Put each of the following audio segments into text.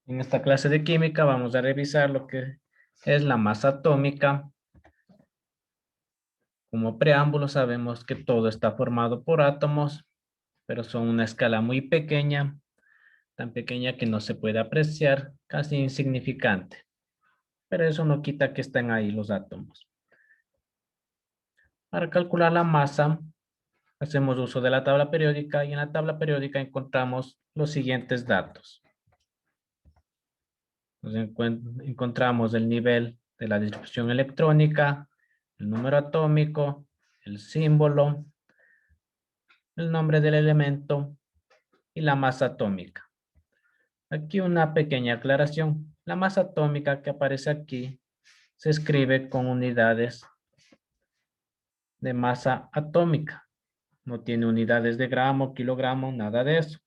En esta clase de química vamos a revisar lo que es la masa atómica. Como preámbulo sabemos que todo está formado por átomos, pero son una escala muy pequeña, tan pequeña que no se puede apreciar, casi insignificante. Pero eso no quita que estén ahí los átomos. Para calcular la masa, hacemos uso de la tabla periódica y en la tabla periódica encontramos los siguientes datos. Encontramos el nivel de la distribución electrónica, el número atómico, el símbolo, el nombre del elemento y la masa atómica. Aquí una pequeña aclaración. La masa atómica que aparece aquí se escribe con unidades de masa atómica. No tiene unidades de gramo, kilogramo, nada de eso.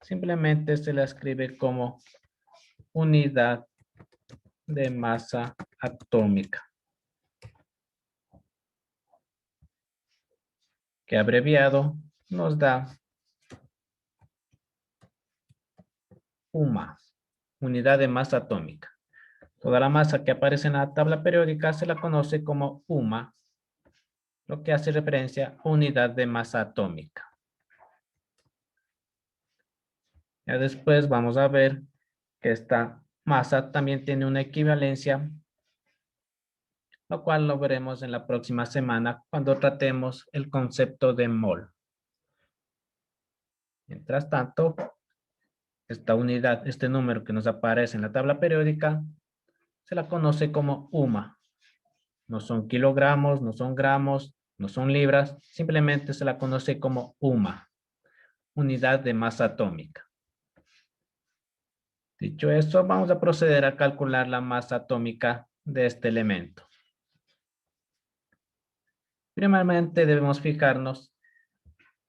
Simplemente se la escribe como unidad de masa atómica, que abreviado nos da UMA, unidad de masa atómica. Toda la masa que aparece en la tabla periódica se la conoce como UMA, lo que hace referencia a unidad de masa atómica. Ya después vamos a ver que esta masa también tiene una equivalencia, lo cual lo veremos en la próxima semana cuando tratemos el concepto de mol. Mientras tanto, esta unidad, este número que nos aparece en la tabla periódica, se la conoce como UMA. No son kilogramos, no son gramos, no son libras, simplemente se la conoce como UMA, unidad de masa atómica. Dicho esto, vamos a proceder a calcular la masa atómica de este elemento. Primeramente debemos fijarnos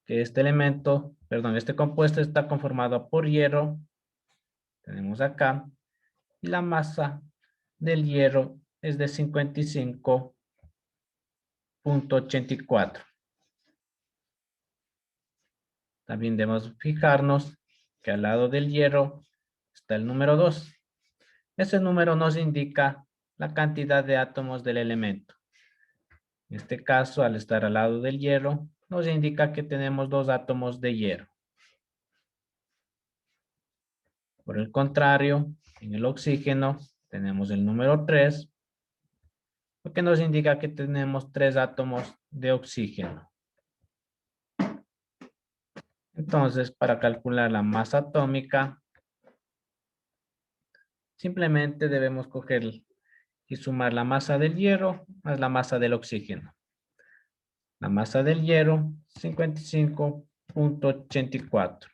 que este compuesto está conformado por hierro, tenemos acá, y la masa del hierro es de 55,84. También debemos fijarnos que al lado del hierro está el número 2. Ese número nos indica la cantidad de átomos del elemento. En este caso, al estar al lado del hierro, nos indica que tenemos 2 átomos de hierro. Por el contrario, en el oxígeno tenemos el número 3, lo que nos indica que tenemos 3 átomos de oxígeno. Entonces, para calcular la masa atómica, simplemente debemos coger y sumar la masa del hierro más la masa del oxígeno. La masa del hierro, 55,84.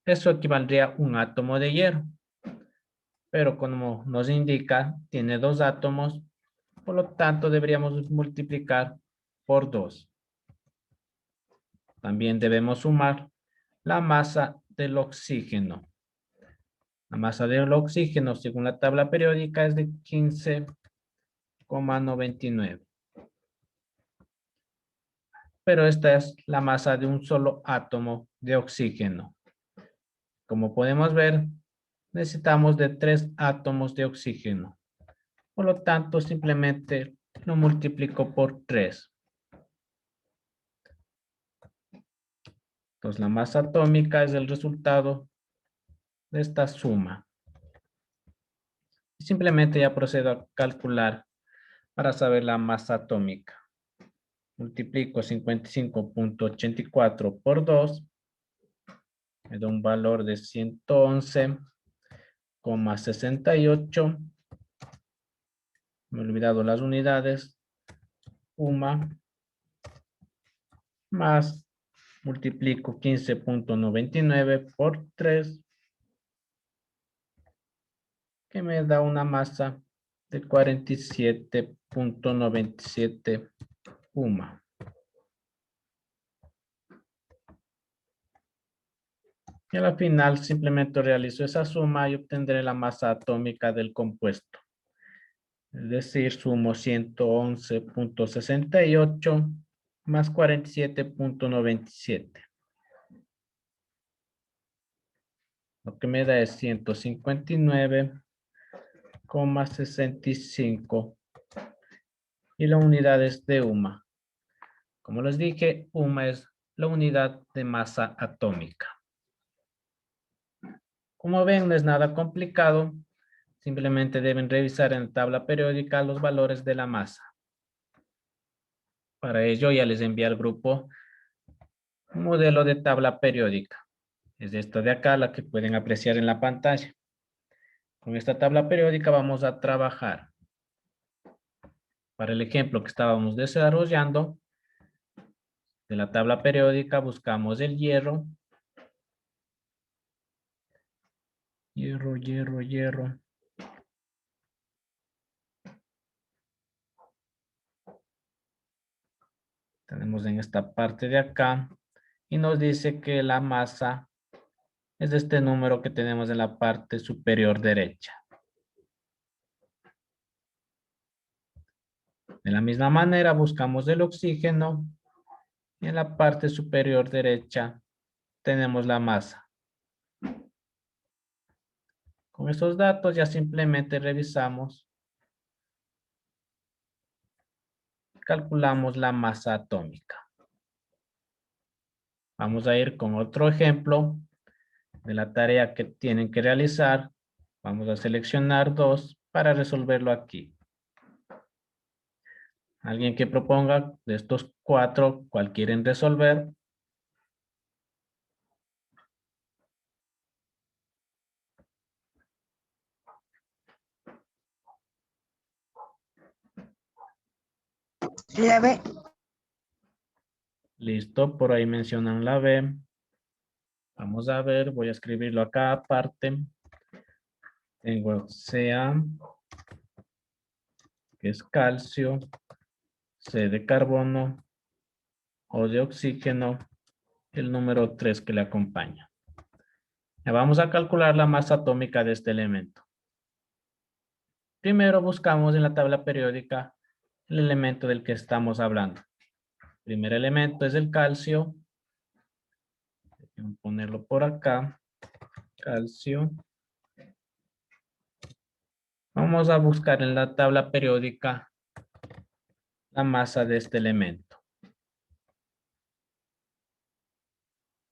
Eso equivaldría a un átomo de hierro. Pero como nos indica, tiene 2 átomos, por lo tanto deberíamos multiplicar por 2. También debemos sumar la masa del oxígeno. La masa del oxígeno, según la tabla periódica, es de 15,99. Pero esta es la masa de un solo átomo de oxígeno. Como podemos ver, necesitamos de 3 átomos de oxígeno. Por lo tanto, simplemente lo multiplico por 3. Entonces, la masa atómica es el resultado de esta suma. Simplemente ya procedo a calcular para saber la masa atómica. Multiplico 55,84 por 2. Me da un valor de 111,68. Me he olvidado las unidades. UMA más multiplico 15,99 por 3, que me da una masa de 47,97 UMA. Y a la final simplemente realizo esa suma y obtendré la masa atómica del compuesto. Es decir, sumo 111,68 más 47,97. Lo que me da es 159,65 y la unidad es de UMA. Como les dije, UMA es la unidad de masa atómica. Como ven, no es nada complicado. Simplemente deben revisar en la tabla periódica los valores de la masa. Para ello ya les envié al grupo un modelo de tabla periódica. Es esta de acá la que pueden apreciar en la pantalla. Con esta tabla periódica vamos a trabajar. Para el ejemplo que estábamos desarrollando, de la tabla periódica buscamos el hierro. Hierro, hierro, hierro. Tenemos en esta parte de acá y nos dice que la masa es este número que tenemos en la parte superior derecha. De la misma manera buscamos el oxígeno y en la parte superior derecha tenemos la masa. Con estos datos ya simplemente revisamos, calculamos la masa atómica. Vamos a ir con otro ejemplo de la tarea que tienen que realizar. Vamos a seleccionar dos para resolverlo aquí. Alguien que proponga de estos cuatro, ¿cuál quieren resolver? La B. Listo, por ahí mencionan la B. Vamos a ver, voy a escribirlo acá aparte. Tengo Ca, que es calcio, C de carbono, O de oxígeno, el número 3 que le acompaña. Ya vamos a calcular la masa atómica de este elemento. Primero buscamos en la tabla periódica el elemento del que estamos hablando. El primer elemento es el calcio. Voy a ponerlo por acá. Calcio. Vamos a buscar en la tabla periódica la masa de este elemento.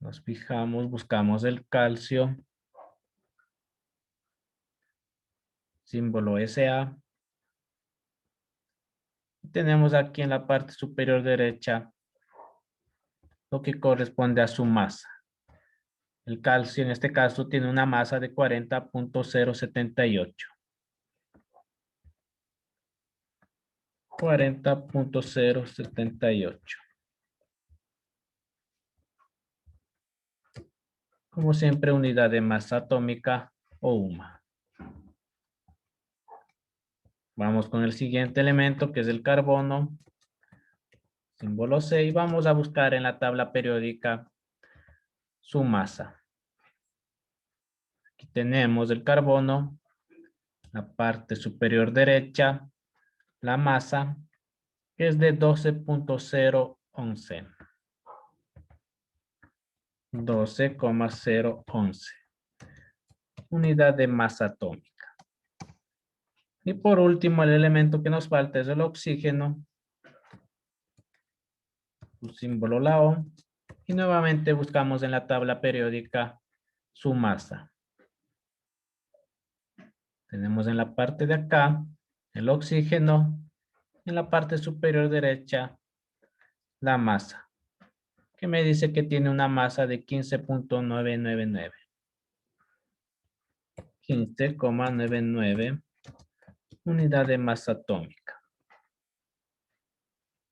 Nos fijamos, buscamos el calcio. Símbolo SA. Tenemos aquí en la parte superior derecha lo que corresponde a su masa. El calcio en este caso tiene una masa de 40.078. 40.078. Como siempre, unidad de masa atómica o UMA. Vamos con el siguiente elemento que es el carbono. Símbolo 6. Vamos a buscar en la tabla periódica su masa. Aquí tenemos el carbono, la parte superior derecha, la masa, que es de 12.011. 12,011. Unidad de masa atómica. Y por último, el elemento que nos falta es el oxígeno. Su símbolo la O. Y nuevamente buscamos en la tabla periódica su masa. Tenemos en la parte de acá el oxígeno. En la parte superior derecha la masa, que me dice que tiene una masa de 15.999. 15,99 unidad de masa atómica.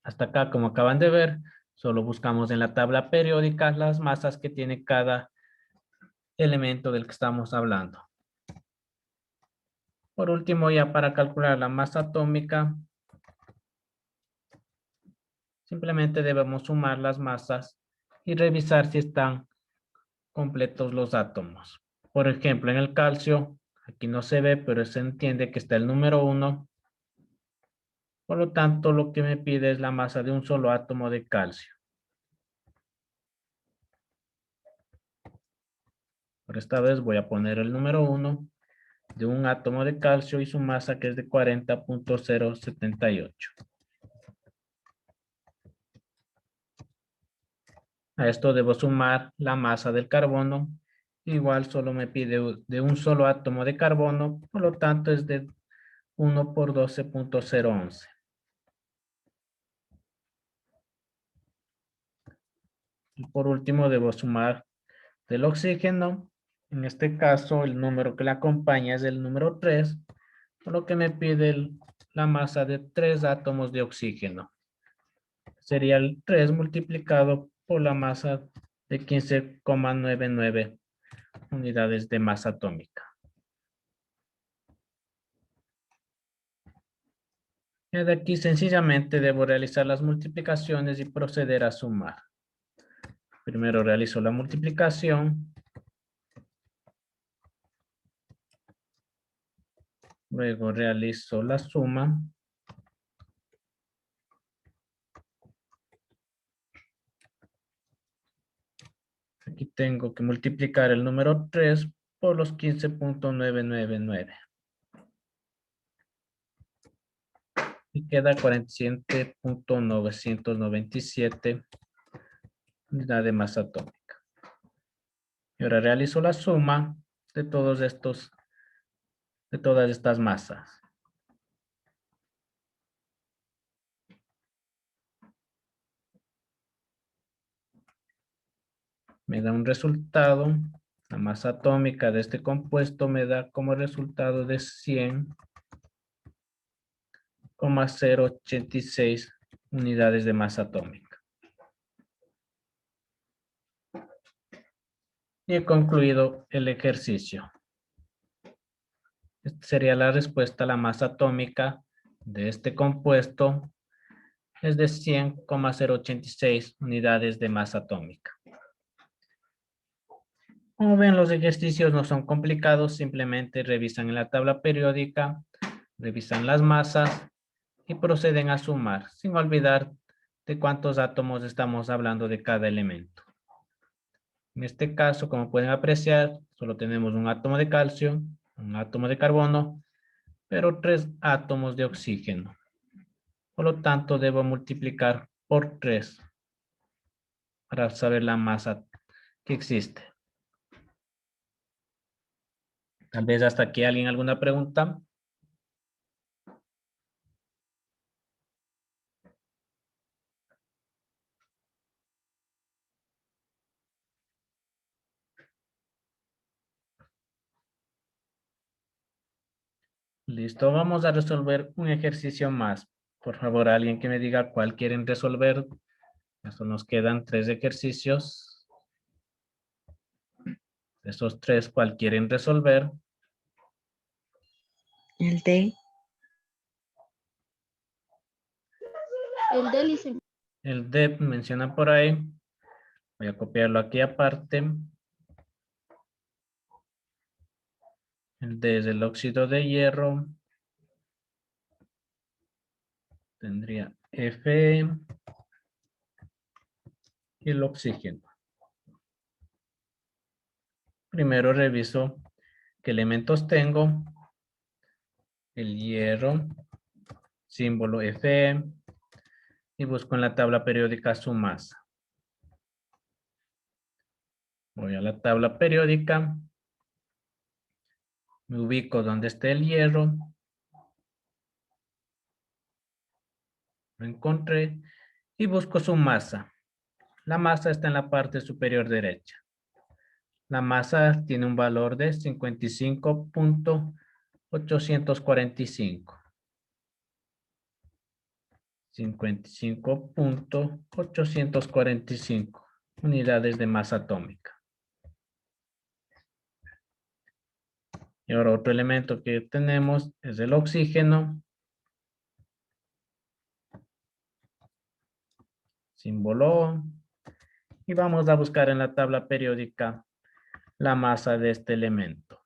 Hasta acá, como acaban de ver, solo buscamos en la tabla periódica las masas que tiene cada elemento del que estamos hablando. Por último, ya para calcular la masa atómica, simplemente debemos sumar las masas y revisar si están completos los átomos. Por ejemplo, en el calcio, aquí no se ve, pero se entiende que está el número 1. Por lo tanto, lo que me pide es la masa de un solo átomo de calcio. Por esta vez voy a poner el número 1 de un átomo de calcio y su masa que es de 40.078. A esto debo sumar la masa del carbono. Igual solo me pide de un solo átomo de carbono, por lo tanto es de 1 por 12.011. Y por último debo sumar del oxígeno. En este caso el número que le acompaña es el número 3, por lo que me pide la masa de 3 átomos de oxígeno. Sería el 3 multiplicado por la masa de 15,99 unidades de masa atómica. Y de aquí sencillamente debo realizar las multiplicaciones y proceder a sumar. Primero realizo la multiplicación. Luego realizo la suma. Aquí tengo que multiplicar el número 3 por los 15.999. Y queda 47.997 unidades de masa atómica. Y ahora realizo la suma de todas estas masas. Me da un resultado. La masa atómica de este compuesto me da como resultado de 100,086 unidades de masa atómica. Y he concluido el ejercicio. Esta sería la respuesta. La masa atómica de este compuesto es de 100,086 unidades de masa atómica. Como ven, los ejercicios no son complicados, simplemente revisan en la tabla periódica, revisan las masas y proceden a sumar, sin olvidar de cuántos átomos estamos hablando de cada elemento. En este caso, como pueden apreciar, solo tenemos un átomo de calcio, un átomo de carbono, pero 3 átomos de oxígeno. Por lo tanto, debo multiplicar por 3 para saber la masa que existe. Tal vez hasta aquí alguien alguna pregunta. Listo, vamos a resolver un ejercicio más. Por favor, alguien que me diga cuál quieren resolver. Esto nos quedan 3 ejercicios. De esos 3, ¿cuál quieren resolver? El D. El D, licenciado. El D menciona por ahí. Voy a copiarlo aquí aparte. El D es el óxido de hierro. Tendría Fe y el oxígeno. Primero reviso qué elementos tengo. El hierro, símbolo Fe, y busco en la tabla periódica su masa. Voy a la tabla periódica. Me ubico donde esté el hierro. Lo encontré y busco su masa. La masa está en la parte superior derecha. La masa tiene un valor de 55.845. 55.845 unidades de masa atómica. Y ahora otro elemento que tenemos es el oxígeno. Símbolo O. Y vamos a buscar en la tabla periódica la masa de este elemento.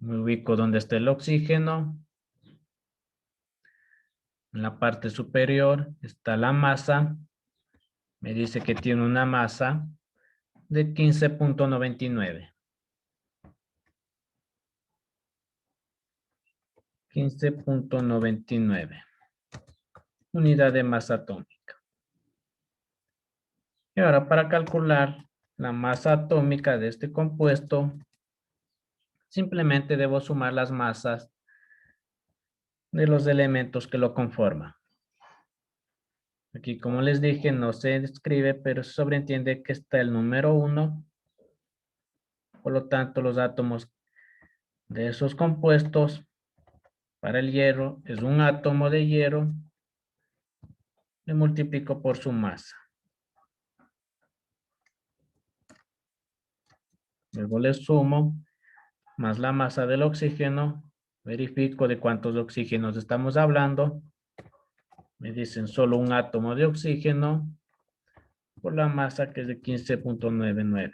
Me ubico donde está el oxígeno. En la parte superior está la masa. Me dice que tiene una masa de 15.99. 15.99 unidad de masa atómica. Y ahora para calcular la masa atómica de este compuesto, simplemente debo sumar las masas de los elementos que lo conforman. Aquí, como les dije, no se escribe, pero se sobreentiende que está el número 1. Por lo tanto, los átomos de esos compuestos para el hierro es un átomo de hierro. Le multiplico por su masa. Luego le sumo más la masa del oxígeno. Verifico de cuántos oxígenos estamos hablando. Me dicen solo un átomo de oxígeno por la masa que es de 15.99.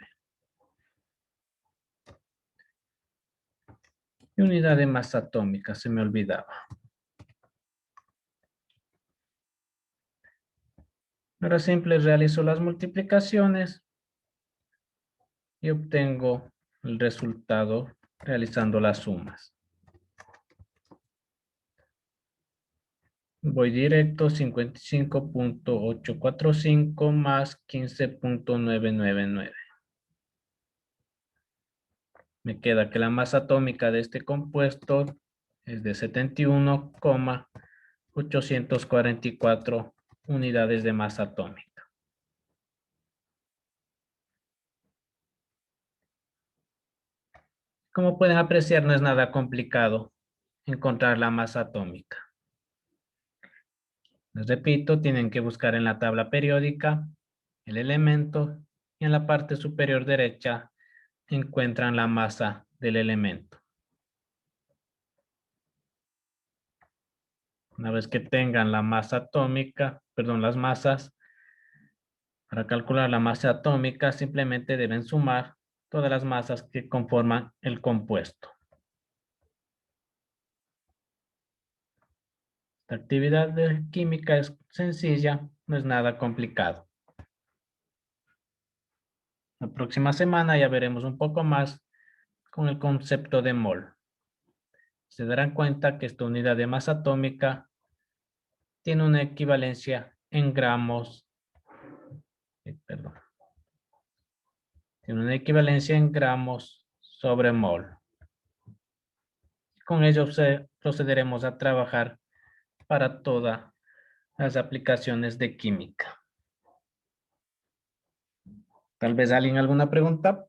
Y unidad de masa atómica, se me olvidaba. Ahora simple realizo las multiplicaciones y obtengo el resultado realizando las sumas. Voy directo, 55.845 más 15.999. Me queda que la masa atómica de este compuesto es de 71,844 unidades de masa atómica. Como pueden apreciar, no es nada complicado encontrar la masa atómica. Les repito, tienen que buscar en la tabla periódica el elemento y en la parte superior derecha encuentran la masa del elemento. Una vez que tengan la masa atómica, perdón, las masas, para calcular la masa atómica simplemente deben sumar todas las masas que conforman el compuesto. La actividad de química es sencilla, no es nada complicado. La próxima semana ya veremos un poco más con el concepto de mol. Se darán cuenta que esta unidad de masa atómica tiene una equivalencia en gramos. Tiene una equivalencia en gramos sobre mol. Con ello procederemos a trabajar para todas las aplicaciones de química. Tal vez alguien alguna pregunta.